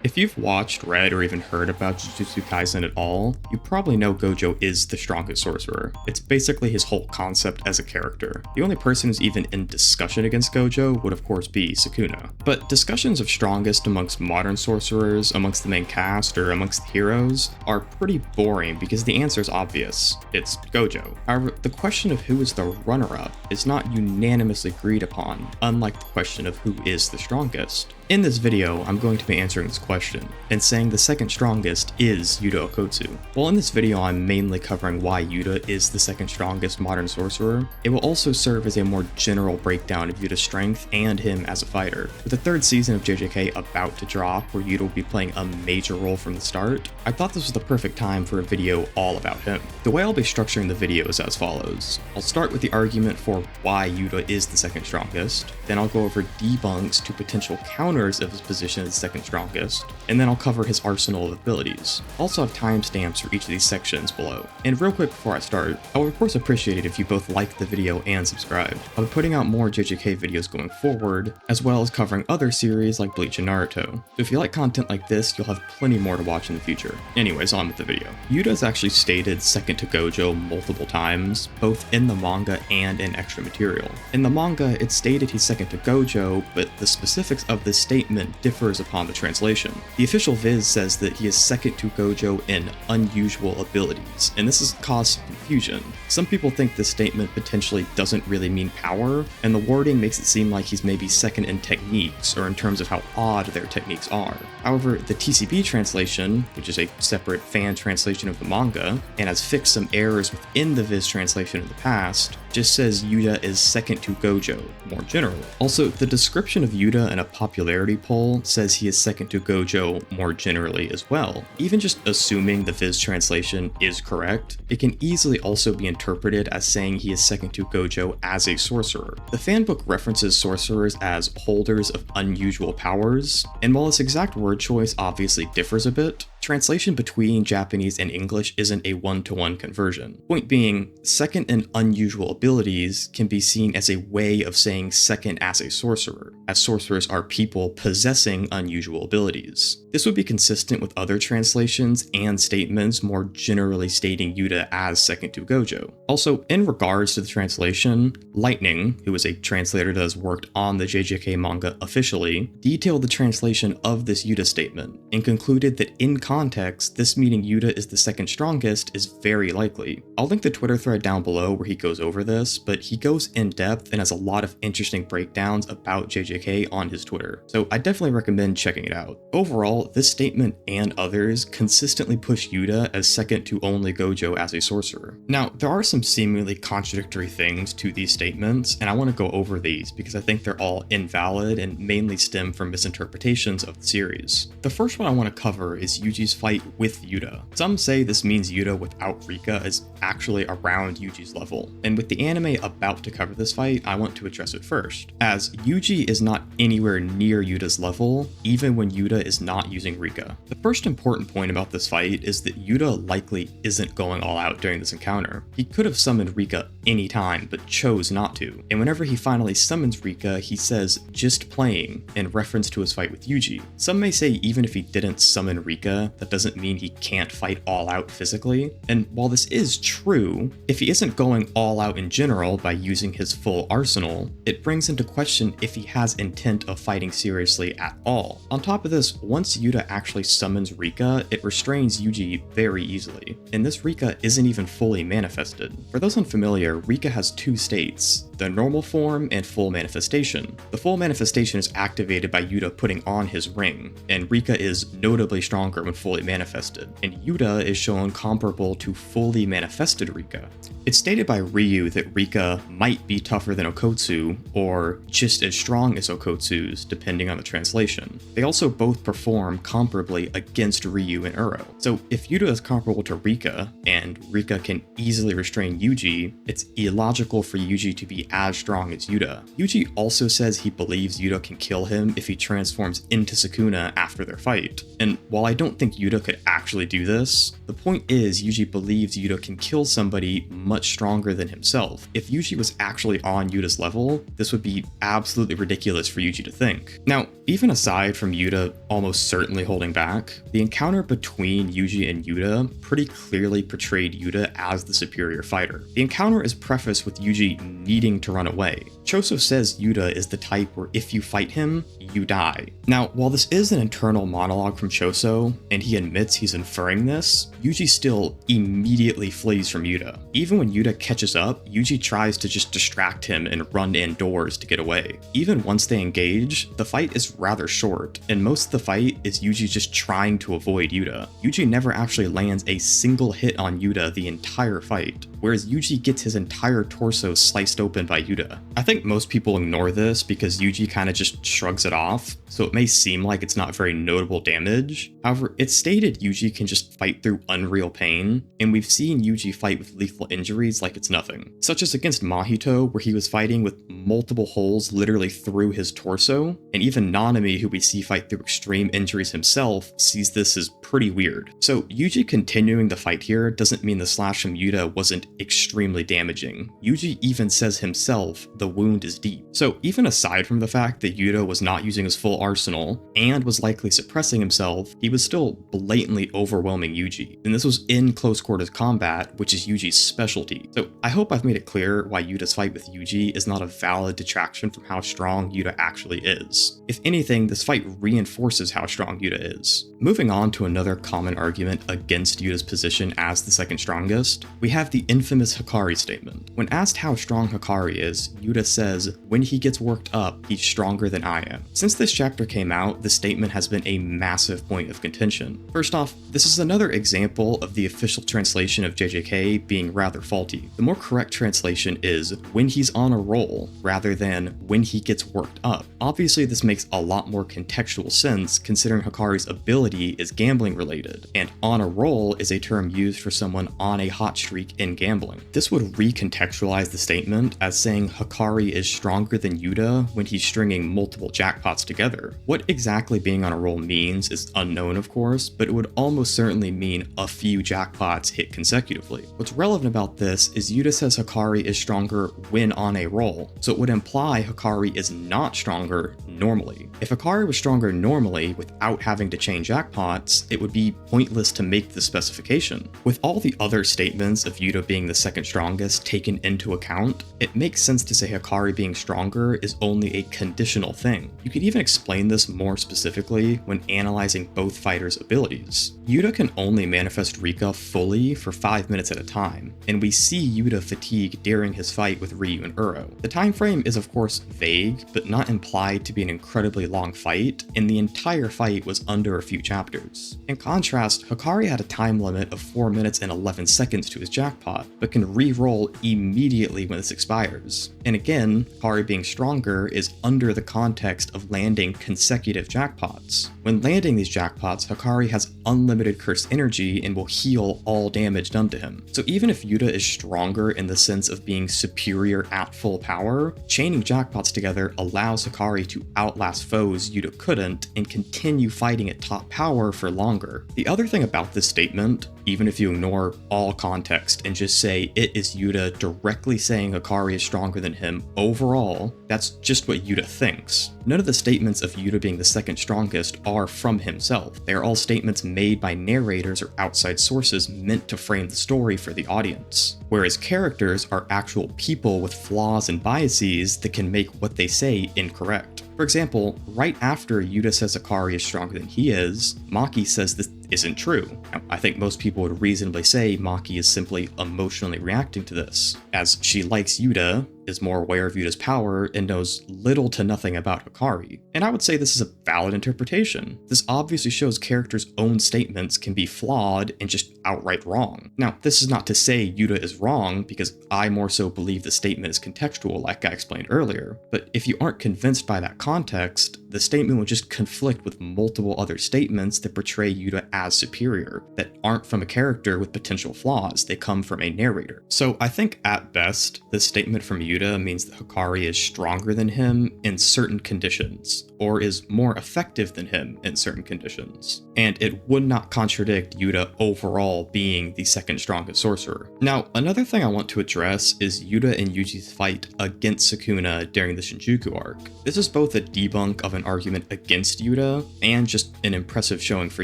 If you've watched, read, or even heard about Jujutsu Kaisen at all, you probably know Gojo is the strongest sorcerer. It's basically his whole concept as a character. The only person who's even in discussion against Gojo would of course be Sukuna. But discussions of strongest amongst modern sorcerers, amongst the main cast, or amongst the heroes are pretty boring because the answer is obvious. It's Gojo. However, the question of who is the runner-up is not unanimously agreed upon, unlike the question of who is the strongest. In this video, I'm going to be answering this question, and saying the second strongest is Yuta Okkotsu. While in this video I'm mainly covering why Yuta is the second strongest modern sorcerer, it will also serve as a more general breakdown of Yuta's strength and him as a fighter. With the third season of JJK about to drop, where Yuta will be playing a major role from the start, I thought this was the perfect time for a video all about him. The way I'll be structuring the video is as follows. I'll start with the argument for why Yuta is the second strongest, then I'll go over debunks to potential counters of his position as second strongest, and then I'll cover his arsenal of abilities. I'll also have timestamps for each of these sections below. And real quick before I start, I would of course appreciate it if you both liked the video and subscribed. I'll be putting out more JJK videos going forward, as well as covering other series like Bleach and Naruto. So if you like content like this, you'll have plenty more to watch in the future. Anyways, on with the video. Yuta is actually stated second to Gojo multiple times, both in the manga and in extra material. In the manga, it's stated he's second to Gojo, but the specifics of this statement differs upon the translation. The official Viz says that he is second to Gojo in unusual abilities, and this has caused some confusion. Some people think this statement potentially doesn't really mean power, and the wording makes it seem like he's maybe second in techniques, or in terms of how odd their techniques are. However, the TCB translation, which is a separate fan translation of the manga, and has fixed some errors within the Viz translation in the past, just says Yuta is second to Gojo, more generally. Also, the description of Yuta in a popularity poll says he is second to Gojo more generally as well. Even just assuming the Viz translation is correct, it can easily also be interpreted as saying he is second to Gojo as a sorcerer. The fanbook references sorcerers as holders of unusual powers, and while this exact word choice obviously differs a bit, translation between Japanese and English isn't a one-to-one conversion. Point being, second in unusual abilities can be seen as a way of saying second as a sorcerer, as sorcerers are people possessing unusual abilities. This would be consistent with other translations and statements more generally stating Yuta as second to Gojo. Also, in regards to the translation, Lightning, who is a translator that has worked on the JJK manga officially, detailed the translation of this Yuta statement and concluded that in context, this meaning Yuta is the second strongest is very likely. I'll link the Twitter thread down below where he goes over this, but he goes in depth and has a lot of interesting breakdowns about JJK on his Twitter, so I definitely recommend checking it out. Overall, this statement and others consistently push Yuta as second to only Gojo as a sorcerer. Now, there are some seemingly contradictory things to these statements, and I want to go over these because I think they're all invalid and mainly stem from misinterpretations of the series. The first one I want to cover is Yuji's fight with Yuta. Some say this means Yuta without Rika is actually around Yuji's level, and with the anime about to cover this fight, I want to address it first, as Yuji is not anywhere near Yuta's level, even when Yuta is not using Rika. The first important point about this fight is that Yuta likely isn't going all out during this encounter. He could have summoned Rika anytime, but chose not to, and whenever he finally summons Rika, he says, "just playing," in reference to his fight with Yuji. Some may say even if he didn't summon Rika, that doesn't mean he can't fight all out physically, and while this is true, if he isn't going all out in general by using his full arsenal, it brings into question if he has intent of fighting seriously at all. On top of this, once Yuta actually summons Rika, it restrains Yuji very easily, and this Rika isn't even fully manifested. For those unfamiliar, Rika has two states, the normal form and full manifestation. The full manifestation is activated by Yuta putting on his ring, and Rika is notably stronger when fully manifested, and Yuta is shown comparable to fully manifested Rika. It's stated by Ryu that Rika might be tougher than Okkotsu, or just as strong as Okkotsu's, depending on the translation. They also both perform comparably against Ryu and Uro. So if Yuta is comparable to Rika, and Rika can easily restrain Yuji, it's illogical for Yuji to be as strong as Yuta. Yuji also says he believes Yuta can kill him if he transforms into Sukuna after their fight. And while I don't think think Yuta could actually do this. The point is, Yuji believes Yuta can kill somebody much stronger than himself. If Yuji was actually on Yuta's level, this would be absolutely ridiculous for Yuji to think. Now, even aside from Yuta almost certainly holding back, the encounter between Yuji and Yuta pretty clearly portrayed Yuta as the superior fighter. The encounter is prefaced with Yuji needing to run away. Choso says Yuta is the type where if you fight him, you die. Now, while this is an internal monologue from Choso, and he admits he's inferring this, Yuji still immediately flees from Yuta. Even when Yuta catches up, Yuji tries to just distract him and run indoors to get away. Even once they engage, the fight is rather short, and most of the fight is Yuji just trying to avoid Yuta. Yuji never actually lands a single hit on Yuta the entire fight, whereas Yuji gets his entire torso sliced open by Yuta. I think most people ignore this because Yuji kind of just shrugs it off, so it may seem like it's not very notable damage. However, it's stated Yuji can just fight through unreal pain, and we've seen Yuji fight with lethal injuries like it's nothing. Such as against Mahito, where he was fighting with multiple holes literally through his torso, and even Nanami, who we see fight through extreme injuries himself, sees this as pretty weird. So Yuji continuing the fight here doesn't mean the slash from Yuta wasn't extremely damaging. Yuji even says himself the wound is deep. So even aside from the fact that Yuta was not using his full arsenal and was likely suppressing himself, he was still blatantly overwhelming Yuji. And this was in close quarters combat, which is Yuji's specialty. So I hope I've made it clear why Yuta's fight with Yuji is not a valid detraction from how strong Yuta actually is. If anything, this fight reinforces how strong Yuta is. Moving on to another common argument against Yuta's position as the second strongest, we have the infamous Hikari statement. When asked how strong Hikari is, Yuta says, "When he gets worked up, he's stronger than I am." Since this chapter came out, the statement has been a massive point of contention. First off, this is another example of the official translation of JJK being rather faulty. The more correct translation is "when he's on a roll" rather than "when he gets worked up." Obviously, this makes a lot more contextual sense considering Hikari's ability is gambling related, and "on a roll" is a term used for someone on a hot streak in gambling. This would recontextualize the statement as saying Hikari is stronger than Yuta when he's stringing multiple jackpots together. What exactly being on a roll means is unknown, of course, but it would almost certainly mean a few jackpots hit consecutively. What's relevant about this is Yuta says Hikari is stronger when on a roll, so it would imply Hikari is not stronger normally. If Hikari was stronger normally without having to chain jackpots, it would be pointless to make the specification. With all the other statements of Yuta being the second strongest taken into account, it makes sense to say Hikari being stronger is only a conditional thing. You could even explain this more specifically when analyzing both fighters' abilities. Yuta can only manifest Rika fully for 5 minutes at a time, and we see Yuta fatigue during his fight with Ryu and Uro. The time frame is of course vague, but not implied to be an incredibly long fight, and the entire fight was under a few chapters. In contrast, Hikari had a time limit of 4 minutes and 11 seconds to his jackpot, but can re-roll immediately when this expires. And again, Hikari being stronger is under the context of landing consecutive jackpots. When landing these jackpots, Hikari has unlimited cursed energy and will heal all damage done to him. So even if Yuta is stronger in the sense of being superior at full power, chaining jackpots together allows Hikari to outlast foes Yuta couldn't and continue fighting at top power for longer. The other thing about this statement, even if you ignore all context and just say it is Yuta directly saying Hikari is stronger than him overall, that's just what Yuta thinks. None of the statements of Yuta being the second strongest are from himself. They are all statements made by narrators or outside sources meant to frame the story for the audience, whereas characters are actual people with flaws and biases that can make what they say incorrect. For example, right after Yuta says Hikari is stronger than he is, Maki says this isn't true. Now, I think most people would reasonably say Maki is simply emotionally reacting to this, as she likes Yuta, is more aware of Yuta's power, and knows little to nothing about Hikari. And I would say this is a valid interpretation. This obviously shows characters' own statements can be flawed and just outright wrong. Now, this is not to say Yuta is wrong, because I more so believe the statement is contextual like I explained earlier, but if you aren't convinced by that context, the statement would just conflict with multiple other statements that portray Yuta as superior, that aren't from a character with potential flaws, they come from a narrator. So I think at best, this statement from Yuta means that Hikari is stronger than him in certain conditions, or is more effective than him in certain conditions. And it would not contradict Yuta overall being the second strongest sorcerer. Now, another thing I want to address is Yuta and Yuji's fight against Sukuna during the Shinjuku arc. This is both a debunk of an argument against Yuta and just an impressive showing for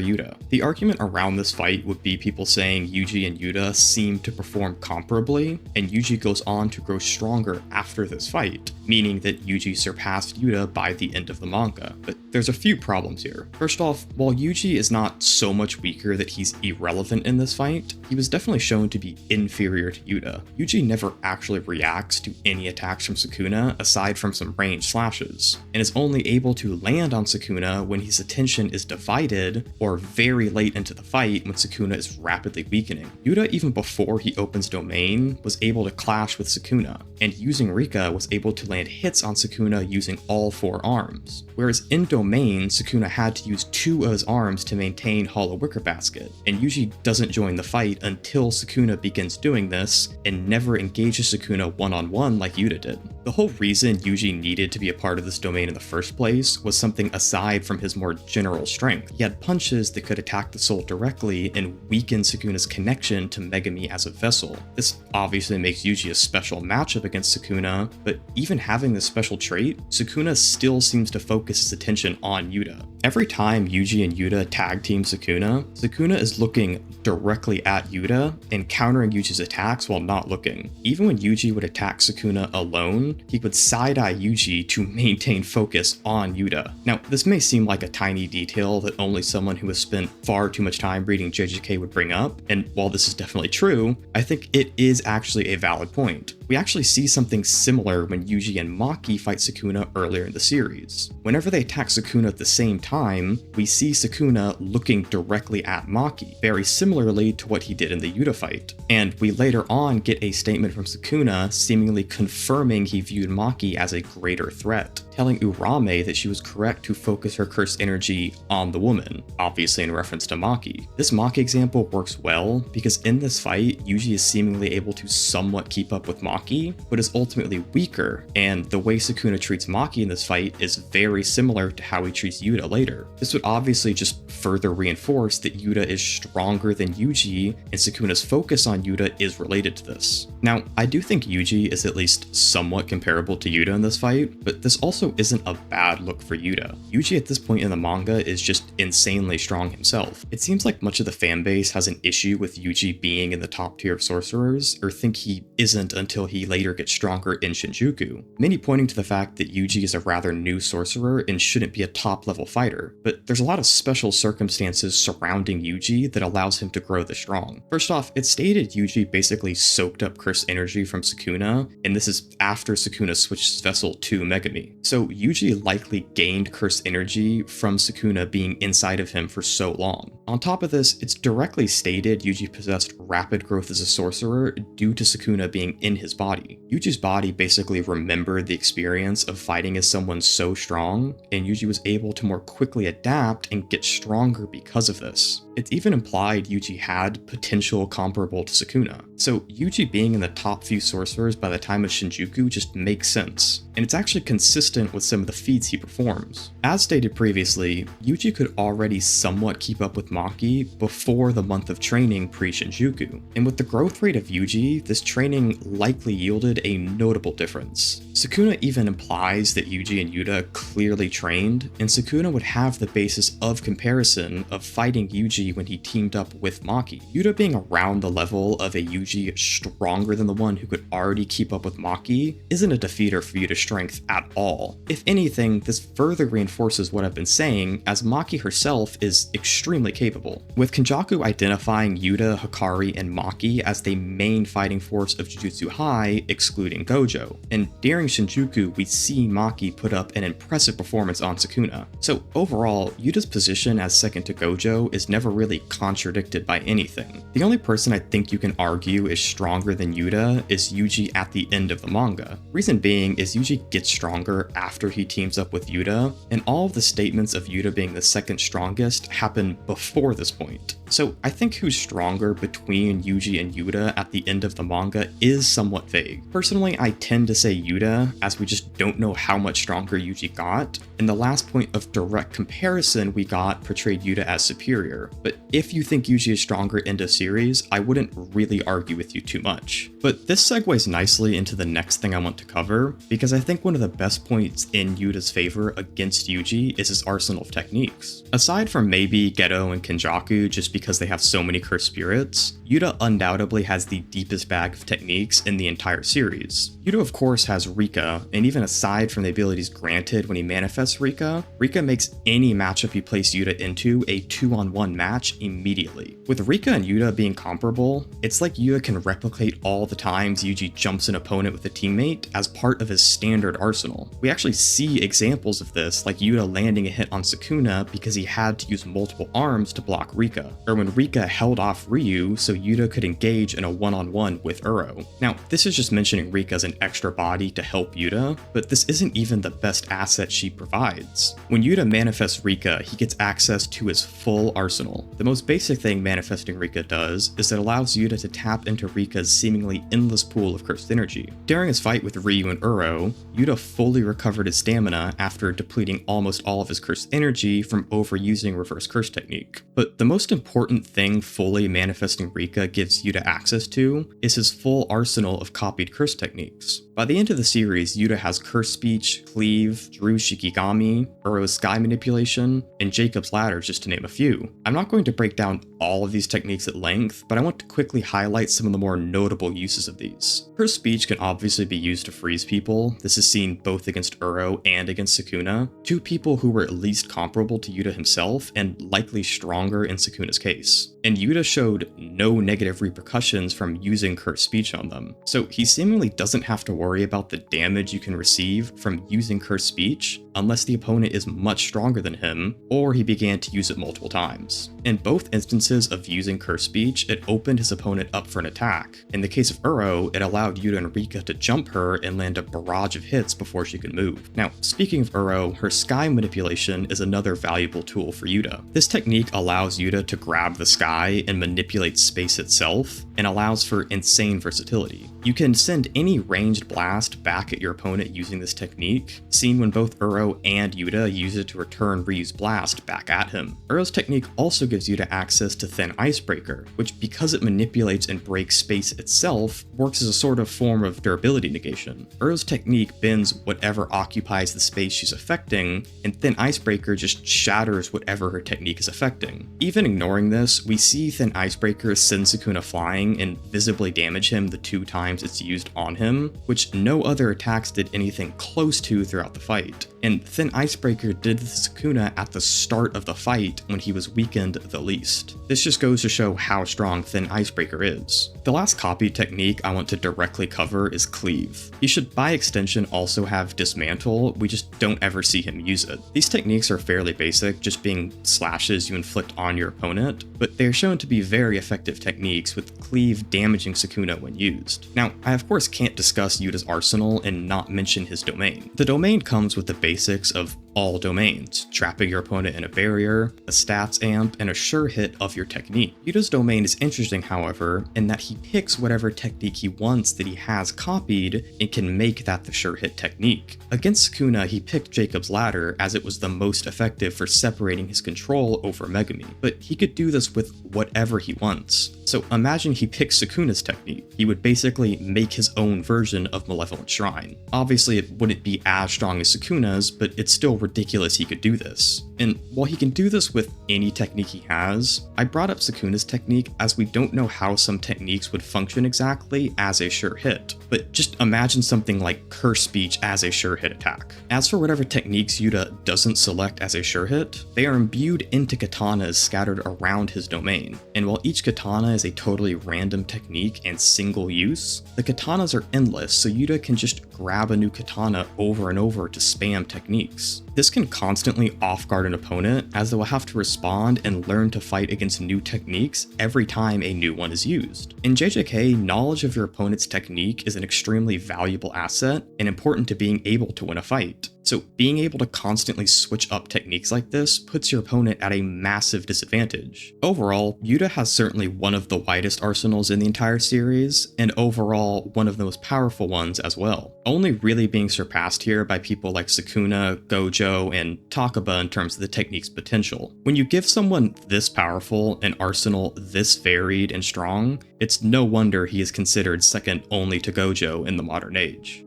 Yuta. The argument around this fight would be people saying Yuji and Yuta seem to perform comparably, and Yuji goes on to grow stronger after this fight, meaning that Yuji surpassed Yuta by the end of the manga. But there's a few problems here. First off, while Yuji is not so much weaker that he's irrelevant in this fight, he was definitely shown to be inferior to Yuta. Yuji never actually reacts to any attacks from Sukuna aside from some ranged slashes, and is only able to land on Sukuna when his attention is divided or very late into the fight when Sukuna is rapidly weakening. Yuta, even before he opens Domain, was able to clash with Sukuna, and using Rika was able to land hits on Sukuna using all 4 arms, whereas in Domain, Sukuna had to use 2 of his arms to maintain Hollow Wicker Basket, and Yuji doesn't join the fight until Sukuna begins doing this, and never engages Sukuna one-on-one like Yuta did. The whole reason Yuji needed to be a part of this domain in the first place was something aside from his more general strength. He had punches that could attack the soul directly and weaken Sukuna's connection to Megami as a vessel. This obviously makes Yuji a special matchup against Sukuna, but even having this special trait, Sukuna still seems to focus his attention on Yuta. Every time Yuji and Yuta tag team Sukuna, Sukuna is looking directly at Yuta and countering Yuji's attacks while not looking. Even when Yuji would attack Sukuna alone, he would side-eye Yuji to maintain focus on Yuta. Now, this may seem like a tiny detail that only someone who has spent far too much time reading JJK would bring up, and while this is definitely true, I think it is actually a valid point. We actually see something similar when Yuji and Maki fight Sukuna earlier in the series. Whenever they attack Sukuna at the same time, we see Sukuna looking directly at Maki, very similarly to what he did in the Yuta fight. And we later on get a statement from Sukuna seemingly confirming he viewed Maki as a greater threat, telling Urame that she was correct to focus her cursed energy on the woman, obviously in reference to Maki. This Maki example works well because in this fight, Yuji is seemingly able to somewhat keep up with Maki, but is ultimately weaker, and the way Sukuna treats Maki in this fight is very similar to how he treats Yuta later. This would obviously just further reinforce that Yuta is stronger than Yuji, and Sukuna's focus on Yuta is related to this. Now, I do think Yuji is at least somewhat comparable to Yuta in this fight, but this also isn't a bad look for Yuta. Yuji at this point in the manga is just insanely strong himself. It seems like much of the fanbase has an issue with Yuji being in the top tier of sorcerers, or think he isn't until he later gets stronger in Shinjuku, many pointing to the fact that Yuji is a rather new sorcerer and shouldn't be a top level fighter, but there's a lot of special circumstances surrounding Yuji that allows him to grow this strong. First off, it's stated Yuji basically soaked up cursed energy from Sukuna, and this is after Sukuna switched his vessel to Megami. So Yuji likely gained cursed energy from Sukuna being inside of him for so long. On top of this, it's directly stated Yuji possessed rapid growth as a sorcerer due to Sukuna being in his body. Yuji's body basically remembered the experience of fighting as someone so strong, and Yuji was able to more quickly adapt and get stronger because of this. It's even implied Yuji had potential comparable to Sukuna. So Yuji being in the top few sorcerers by the time of Shinjuku just makes sense, and it's actually consistent with some of the feats he performs. As stated previously, Yuji could already somewhat keep up with Maki before the month of training pre-Shinjuku, and with the growth rate of Yuji, this training likely yielded a notable difference. Sukuna even implies that Yuji and Yuta clearly trained, and Sukuna would have the basis of comparison of fighting Yuji when he teamed up with Maki. Yuta being around the level of a Yuji stronger than the one who could already keep up with Maki isn't a defeater for Yuta's strength at all. If anything, this further reinforces what I've been saying, as Maki herself is extremely capable. With Kenjaku identifying Yuta, Hikari, and Maki as the main fighting force of Jujutsu High, excluding Gojo, and during Shinjuku we see Maki put up an impressive performance on Sukuna. So overall, Yuta's position as second to Gojo is never never really contradicted by anything. The only person I think you can argue is stronger than Yuta is Yuji at the end of the manga. Reason being is Yuji gets stronger after he teams up with Yuta, and all of the statements of Yuta being the second strongest happen before this point. So I think who's stronger between Yuji and Yuta at the end of the manga is somewhat vague. Personally, I tend to say Yuta, as we just don't know how much stronger Yuji got, and the last point of direct comparison we got portrayed Yuta as superior. But if you think Yuji is stronger end of series, I wouldn't really argue with you too much. But this segues nicely into the next thing I want to cover, because I think one of the best points in Yuta's favor against Yuji is his arsenal of techniques. Aside from maybe Geto and Kenjaku just because they have so many cursed spirits, Yuta undoubtedly has the deepest bag of techniques in the entire series. Yuta of course has Rika, and even aside from the abilities granted when he manifests Rika, Rika makes any matchup you place Yuta into a 2-on-1 match immediately. With Rika and Yuta being comparable, it's like Yuta can replicate all the times Yuji jumps an opponent with a teammate as part of his standard arsenal. We actually see examples of this, like Yuta landing a hit on Sukuna because he had to use multiple arms to block Rika, or when Rika held off Ryu so Yuta could engage in a 1-on-1 with Uro. Now, this is just mentioning Rika as an extra body to help Yuta, but this isn't even the best asset she provides. When Yuta manifests Rika, he gets access to his full arsenal. The most basic thing manifesting Rika does is it allows Yuta to tap into Rika's seemingly endless pool of cursed energy. During his fight with Ryu and Uro, Yuta fully recovered his stamina after depleting almost all of his cursed energy from overusing reverse curse technique. But the most important thing fully manifesting Rika gives Yuta access to is his full arsenal of copied curse techniques. By the end of the series, Yuta has Curse Speech, Cleave, Drew Shikigami, Uro's Sky Manipulation, and Jacob's Ladder, just to name a few. I'm not going to break down all of these techniques at length, but I want to quickly highlight some of the more notable uses of these. Curse Speech can obviously be used to freeze people. This is seen both against Uro and against Sukuna, two people who were at least comparable to Yuta himself and likely stronger in Sukuna's case. And Yuta showed no negative repercussions from using Curse Speech on them, so he seemingly doesn't have to worry about the damage you can receive from using Curse Speech unless the opponent is much stronger than him, or he began to use it multiple times. In both instances of using Curse Speech, it opened his opponent up for an attack. In the case of Uro, it allowed Yuta and Rika to jump her and land a barrage of hits before she could move. Now, speaking of Uro, her Sky Manipulation is another valuable tool for Yuta. This technique allows Yuta to grab the sky and manipulate space itself, and allows for insane versatility. You can send any ranged blast back at your opponent using this technique, seen when both Uro and Yuta use it to return Ryu's blast back at him. Uro's technique also gives Yuta access to Thin Icebreaker, which, because it manipulates and breaks space itself, works as a sort of form of durability negation. Uro's technique bends whatever occupies the space she's affecting, and Thin Icebreaker just shatters whatever her technique is affecting. Even ignoring this, we see Thin Icebreaker send Sukuna flying and visibly damage him the 2 times it's used on him, which no other attacks did anything close to throughout the fight. And Thin Icebreaker did this to Sukuna at the start of the fight when he was weakened the least. This just goes to show how strong Thin Icebreaker is. The last copy technique I want to directly cover is Cleave. He should by extension also have Dismantle, we just don't ever see him use it. These techniques are fairly basic, just being slashes you inflict on your opponent, but they're shown to be very effective techniques, with Cleave damaging Sukuna when used. Now, I of course can't discuss Yuta's arsenal and not mention his domain. The domain comes with the basics of all domains, trapping your opponent in a barrier, a stats amp, and a sure hit of your technique. Yuta's domain is interesting, however, in that he picks whatever technique he wants that he has copied and can make that the sure hit technique. Against Sukuna, he picked Jacob's Ladder as it was the most effective for separating his control over Megumi, but he could do this with whatever he wants. So imagine he picks Sukuna's technique. He would basically make his own version of Malevolent Shrine. Obviously, it wouldn't be as strong as Sukuna's, but it's still ridiculous he could do this. And while he can do this with any technique he has, I brought up Sukuna's technique as we don't know how some techniques would function exactly as a sure hit. But just imagine something like Curse Speech as a sure hit attack. As for whatever techniques Yuta doesn't select as a sure hit, they are imbued into katanas scattered around his domain. And while each katana is a totally random technique and single use, the katanas are endless, so Yuta can just grab a new katana over and over to spam techniques. This can constantly off-guard an an opponent, as they will have to respond and learn to fight against new techniques every time a new one is used. In JJK, knowledge of your opponent's technique is an extremely valuable asset and important to being able to win a fight. So being able to constantly switch up techniques like this puts your opponent at a massive disadvantage. Overall, Yuta has certainly one of the widest arsenals in the entire series, and overall one of the most powerful ones as well, only really being surpassed here by people like Sukuna, Gojo, and Takaba in terms of the technique's potential. When you give someone this powerful an arsenal this varied and strong, it's no wonder he is considered second only to Gojo in the modern age.